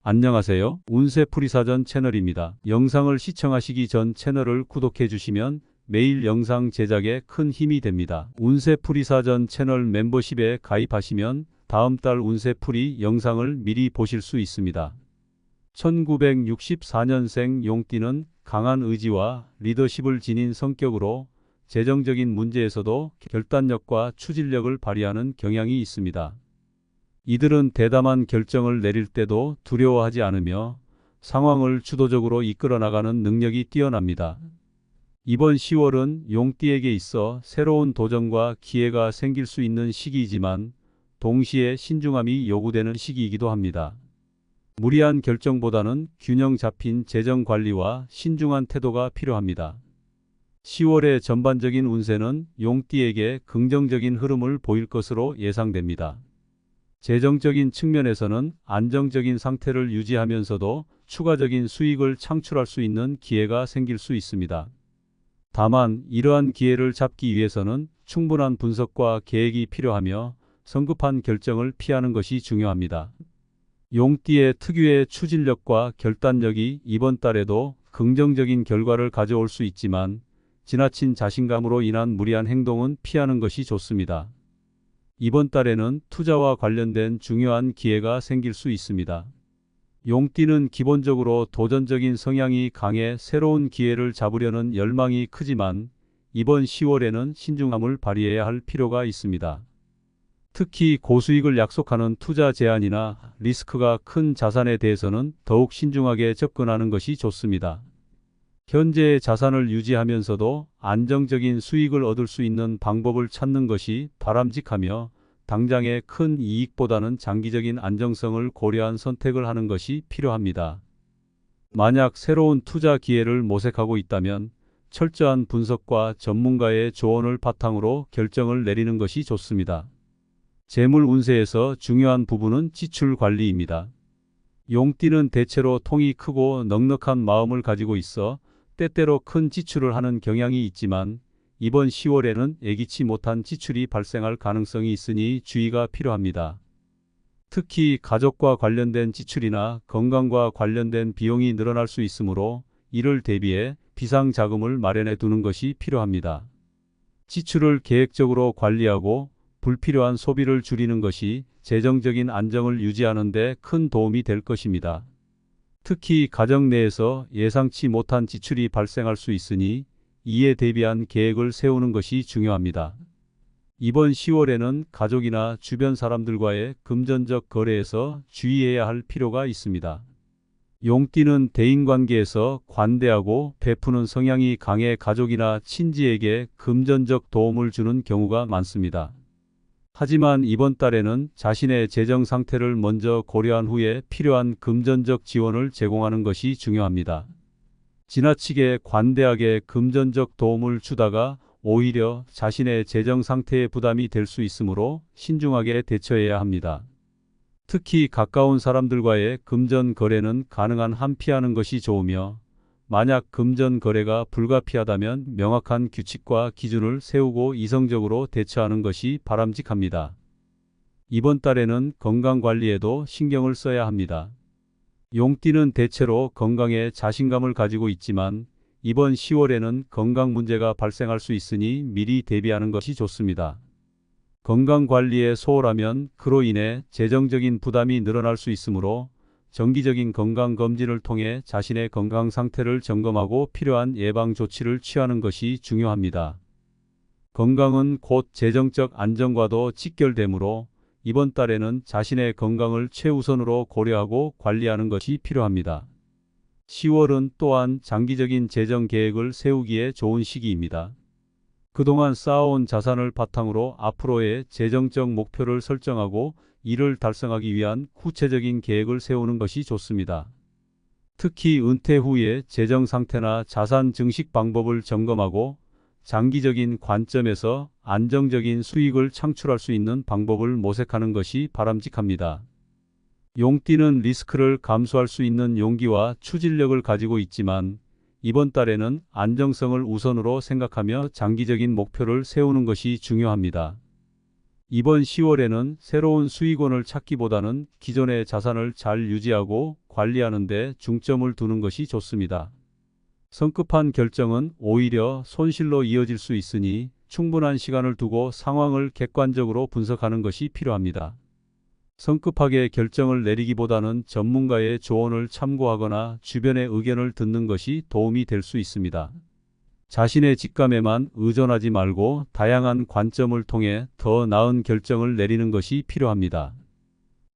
안녕하세요. 운세풀이사전 채널입니다. 영상을 시청하시기 전 채널을 구독해 주시면 매일 영상 제작에 큰 힘이 됩니다. 운세풀이사전 채널 멤버십에 가입하시면 다음 달 운세풀이 영상을 미리 보실 수 있습니다. 1964년생 용띠는 강한 의지와 리더십을 지닌 성격으로 재정적인 문제에서도 결단력과 추진력을 발휘하는 경향이 있습니다. 이들은 대담한 결정을 내릴 때도 두려워하지 않으며 상황을 주도적으로 이끌어 나가는 능력이 뛰어납니다. 이번 10월은 용띠에게 있어 새로운 도전과 기회가 생길 수 있는 시기이지만 동시에 신중함이 요구되는 시기이기도 합니다. 무리한 결정보다는 균형 잡힌 재정 관리와 신중한 태도가 필요합니다. 10월의 전반적인 운세는 용띠에게 긍정적인 흐름을 보일 것으로 예상됩니다. 재정적인 측면에서는 안정적인 상태를 유지하면서도 추가적인 수익을 창출할 수 있는 기회가 생길 수 있습니다. 다만 이러한 기회를 잡기 위해서는 충분한 분석과 계획이 필요하며 성급한 결정을 피하는 것이 중요합니다. 용띠의 특유의 추진력과 결단력이 이번 달에도 긍정적인 결과를 가져올 수 있지만 지나친 자신감으로 인한 무리한 행동은 피하는 것이 좋습니다. 이번 달에는 투자와 관련된 중요한 기회가 생길 수 있습니다. 용띠는 기본적으로 도전적인 성향이 강해 새로운 기회를 잡으려는 열망이 크지만 이번 10월에는 신중함을 발휘해야 할 필요가 있습니다. 특히 고수익을 약속하는 투자 제안이나 리스크가 큰 자산에 대해서는 더욱 신중하게 접근하는 것이 좋습니다. 현재의 자산을 유지하면서도 안정적인 수익을 얻을 수 있는 방법을 찾는 것이 바람직하며 당장의 큰 이익보다는 장기적인 안정성을 고려한 선택을 하는 것이 필요합니다. 만약 새로운 투자 기회를 모색하고 있다면 철저한 분석과 전문가의 조언을 바탕으로 결정을 내리는 것이 좋습니다. 재물 운세에서 중요한 부분은 지출 관리입니다. 용띠는 대체로 통이 크고 넉넉한 마음을 가지고 있어 때때로 큰 지출을 하는 경향이 있지만 이번 10월에는 예기치 못한 지출이 발생할 가능성이 있으니 주의가 필요합니다. 특히 가족과 관련된 지출이나 건강과 관련된 비용이 늘어날 수 있으므로 이를 대비해 비상자금을 마련해 두는 것이 필요합니다. 지출을 계획적으로 관리하고 불필요한 소비를 줄이는 것이 재정적인 안정을 유지하는 데 큰 도움이 될 것입니다. 특히 가정 내에서 예상치 못한 지출이 발생할 수 있으니 이에 대비한 계획을 세우는 것이 중요합니다. 이번 10월에는 가족이나 주변 사람들과의 금전적 거래에서 주의해야 할 필요가 있습니다. 용띠는 대인관계에서 관대하고 베푸는 성향이 강해 가족이나 친지에게 금전적 도움을 주는 경우가 많습니다. 하지만 이번 달에는 자신의 재정 상태를 먼저 고려한 후에 필요한 금전적 지원을 제공하는 것이 중요합니다. 지나치게 관대하게 금전적 도움을 주다가 오히려 자신의 재정 상태에 부담이 될 수 있으므로 신중하게 대처해야 합니다. 특히 가까운 사람들과의 금전 거래는 가능한 한 피하는 것이 좋으며 만약 금전 거래가 불가피하다면 명확한 규칙과 기준을 세우고 이성적으로 대처하는 것이 바람직합니다. 이번 달에는 건강 관리에도 신경을 써야 합니다. 용띠는 대체로 건강에 자신감을 가지고 있지만 이번 10월에는 건강 문제가 발생할 수 있으니 미리 대비하는 것이 좋습니다. 건강 관리에 소홀하면 그로 인해 재정적인 부담이 늘어날 수 있으므로 정기적인 건강검진을 통해 자신의 건강 상태를 점검하고 필요한 예방 조치를 취하는 것이 중요합니다. 건강은 곧 재정적 안정과도 직결되므로 이번 달에는 자신의 건강을 최우선으로 고려하고 관리하는 것이 필요합니다. 10월은 또한 장기적인 재정 계획을 세우기에 좋은 시기입니다. 그동안 쌓아온 자산을 바탕으로 앞으로의 재정적 목표를 설정하고 이를 달성하기 위한 구체적인 계획을 세우는 것이 좋습니다. 특히 은퇴 후의 재정 상태나 자산 증식 방법을 점검하고 장기적인 관점에서 안정적인 수익을 창출할 수 있는 방법을 모색하는 것이 바람직합니다. 용띠는 리스크를 감수할 수 있는 용기와 추진력을 가지고 있지만 이번 달에는 안정성을 우선으로 생각하며 장기적인 목표를 세우는 것이 중요합니다. 이번 10월에는 새로운 수익원을 찾기보다는 기존의 자산을 잘 유지하고 관리하는 데 중점을 두는 것이 좋습니다. 성급한 결정은 오히려 손실로 이어질 수 있으니 충분한 시간을 두고 상황을 객관적으로 분석하는 것이 필요합니다. 성급하게 결정을 내리기보다는 전문가의 조언을 참고하거나 주변의 의견을 듣는 것이 도움이 될 수 있습니다. 자신의 직감에만 의존하지 말고 다양한 관점을 통해 더 나은 결정을 내리는 것이 필요합니다.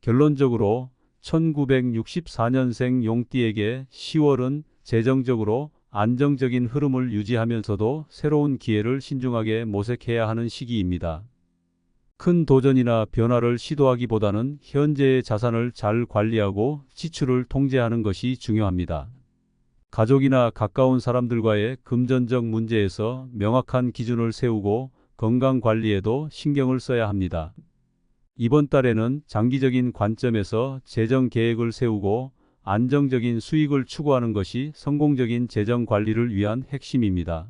결론적으로 1964년생 용띠에게 10월은 재정적으로 안정적인 흐름을 유지하면서도 새로운 기회를 신중하게 모색해야 하는 시기입니다. 큰 도전이나 변화를 시도하기보다는 현재의 자산을 잘 관리하고 지출을 통제하는 것이 중요합니다. 가족이나 가까운 사람들과의 금전적 문제에서 명확한 기준을 세우고 건강 관리에도 신경을 써야 합니다. 이번 달에는 장기적인 관점에서 재정 계획을 세우고 안정적인 수익을 추구하는 것이 성공적인 재정 관리를 위한 핵심입니다.